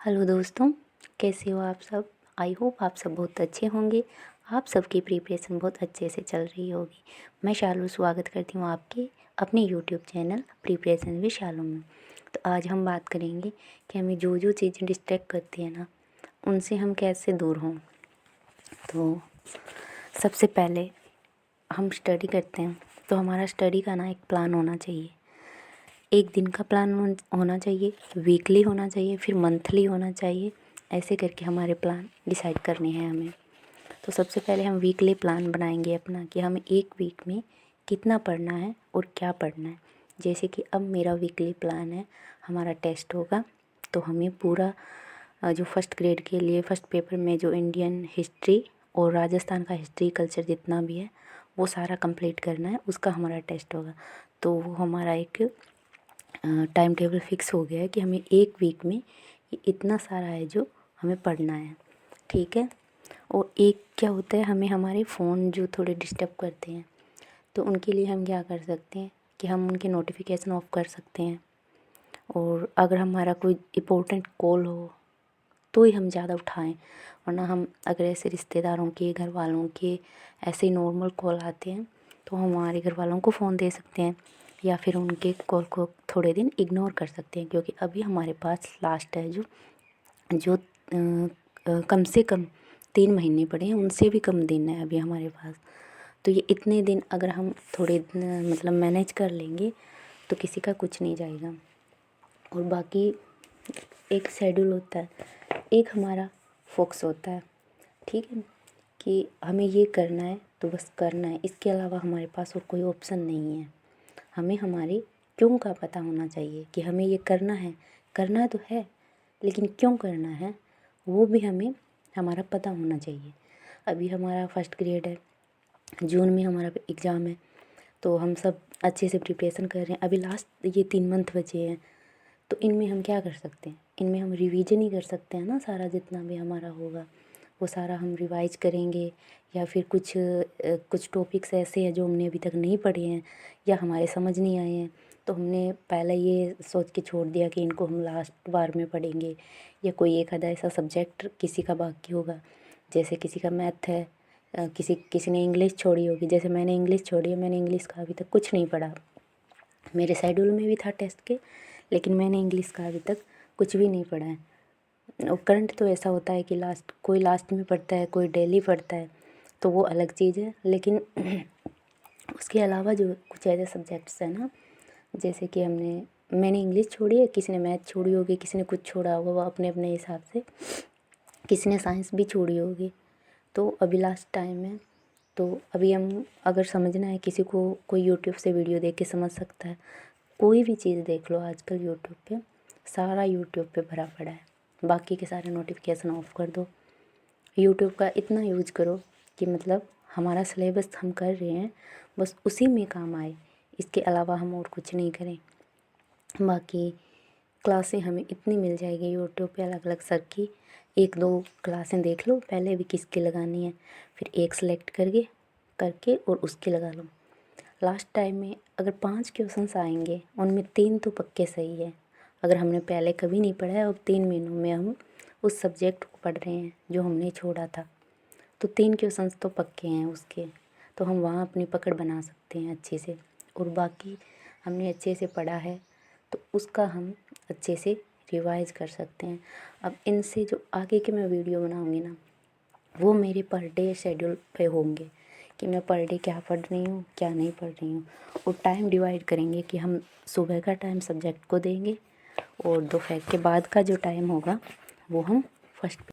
Hello दोस्तों, कैसे हो आप सब। आई होप आप सब बहुत अच्छे होंगे। आप सबकी प्रिपरेशन बहुत अच्छे से चल रही होगी। मैं शालू स्वागत करती हूँ आपके अपने यूट्यूब चैनल प्रिपरेशन विद शालू में। तो आज हम बात करेंगे कि हमें जो जो चीज़ें डिस्ट्रैक्ट करती हैं ना, उनसे हम कैसे दूर हों। तो सबसे पहले हम स्टडी करते हैं तो हमारा स्टडी का ना एक प्लान होना चाहिए। एक दिन का प्लान होना चाहिए, वीकली होना चाहिए, फिर मंथली होना चाहिए। ऐसे करके हमारे प्लान डिसाइड करने हैं हमें। तो सबसे पहले हम वीकली प्लान बनाएंगे अपना कि हमें एक वीक में कितना पढ़ना है और क्या पढ़ना है। जैसे कि अब मेरा वीकली प्लान है, हमारा टेस्ट होगा तो हमें पूरा जो फर्स्ट ग्रेड के लिए फर्स्ट पेपर में जो इंडियन हिस्ट्री और राजस्थान का हिस्ट्री कल्चर जितना भी है वो सारा कंप्लीट करना है। उसका हमारा टेस्ट होगा। तो वो हमारा एक टाइम टेबल फिक्स हो गया है कि हमें एक वीक में इतना सारा है जो हमें पढ़ना है, ठीक है। और एक क्या होता है, हमें हमारे फ़ोन जो थोड़े डिस्टर्ब करते हैं तो उनके लिए हम क्या कर सकते हैं कि हम उनके नोटिफिकेशन ऑफ कर सकते हैं। और अगर हमारा कोई इम्पोर्टेंट कॉल हो तो ही हम ज़्यादा उठाएं, वरना हम अगर ऐसे रिश्तेदारों के, घर वालों के ऐसे नॉर्मल कॉल आते हैं तो हम हमारे घर वालों को फ़ोन दे सकते हैं या फिर उनके कॉल को थोड़े दिन इग्नोर कर सकते हैं। क्योंकि अभी हमारे पास लास्ट है जो जो कम से कम 3 महीने पड़े हैं, उनसे भी कम दिन है अभी हमारे पास। तो ये इतने दिन अगर हम थोड़े मतलब मैनेज कर लेंगे तो किसी का कुछ नहीं जाएगा। और बाकी एक शेड्यूल होता है, एक हमारा फोकस होता है, ठीक है, कि हमें ये करना है तो बस करना है। इसके अलावा हमारे पास और कोई ऑप्शन नहीं है। हमें हमारे क्यों का पता होना चाहिए कि हमें ये करना तो है, लेकिन क्यों करना है वो भी हमें हमारा पता होना चाहिए। अभी हमारा फर्स्ट ग्रेड है, जून में हमारा एग्ज़ाम है, तो हम सब अच्छे से प्रिपरेशन कर रहे हैं। अभी लास्ट ये 3 मंथ बचे हैं, तो इनमें हम क्या कर सकते हैं, इनमें हम रिवीजन ही कर सकते हैं ना। सारा जितना भी हमारा होगा वो सारा हम रिवाइज करेंगे। या फिर कुछ टॉपिक्स ऐसे हैं जो हमने अभी तक नहीं पढ़े हैं या हमारे समझ नहीं आए हैं, तो हमने पहले ये सोच के छोड़ दिया कि इनको हम लास्ट बार में पढ़ेंगे। या कोई एक आधा ऐसा सब्जेक्ट किसी का बाकी होगा, जैसे किसी का मैथ है, किसी ने इंग्लिश छोड़ी होगी। जैसे मैंने इंग्लिश छोड़ी है, मैंने इंग्लिश का अभी तक कुछ नहीं पढ़ा। मेरे शेड्यूल में भी था टेस्ट के, लेकिन मैंने इंग्लिश का अभी तक कुछ भी नहीं पढ़ा है। और करंट तो ऐसा होता है कि कोई लास्ट में पढ़ता है, कोई डेली पढ़ता है, तो वो अलग चीज़ है। लेकिन उसके अलावा जो कुछ ऐसे सब्जेक्ट्स हैं ना, जैसे कि मैंने इंग्लिश छोड़ी है, किसी ने मैथ छोड़ी होगी, किसी ने कुछ छोड़ा होगा, वो अपने अपने हिसाब से, किसी ने साइंस भी छोड़ी होगी। तो अभी लास्ट टाइम है, तो अभी हम अगर समझना है किसी को, कोई यूट्यूब से वीडियो देख के समझ सकता है। कोई भी चीज़ देख लो आजकल यूट्यूब पे, सारा यूट्यूब पे भरा पड़ा है। बाकी के सारे नोटिफिकेशन ऑफ कर दो, यूट्यूब का इतना यूज करो कि मतलब हमारा सिलेबस हम कर रहे हैं बस उसी में काम आए, इसके अलावा हम और कुछ नहीं करें। बाकी क्लासें हमें इतनी मिल जाएगी यूट्यूब पे अलग अलग सर की, 1-2 क्लासें देख लो पहले भी किसकी लगानी है, फिर एक सेलेक्ट करके और उसकी लगा लो। लास्ट टाइम में अगर 5 क्वेश्चंस आएंगे, उनमें 3 तो पक्के सही है। अगर हमने पहले कभी नहीं पढ़ा है और 3 महीनों में हम उस सब्जेक्ट को पढ़ रहे हैं जो हमने छोड़ा था, तो 3 क्वेश्चंस तो पक्के हैं उसके, तो हम वहाँ अपनी पकड़ बना सकते हैं अच्छे से। और बाकी हमने अच्छे से पढ़ा है तो उसका हम अच्छे से रिवाइज कर सकते हैं। अब इनसे जो आगे के मैं वीडियो बनाऊँगी ना, वो मेरे पर डे शेड्यूल पे होंगे कि मैं पर डे क्या पढ़ रही हूँ, क्या नहीं पढ़ रही हूँ। और टाइम डिवाइड करेंगे कि हम सुबह का टाइम सब्जेक्ट को देंगे और दोपहर के बाद का जो टाइम होगा वो हम फर्स्ट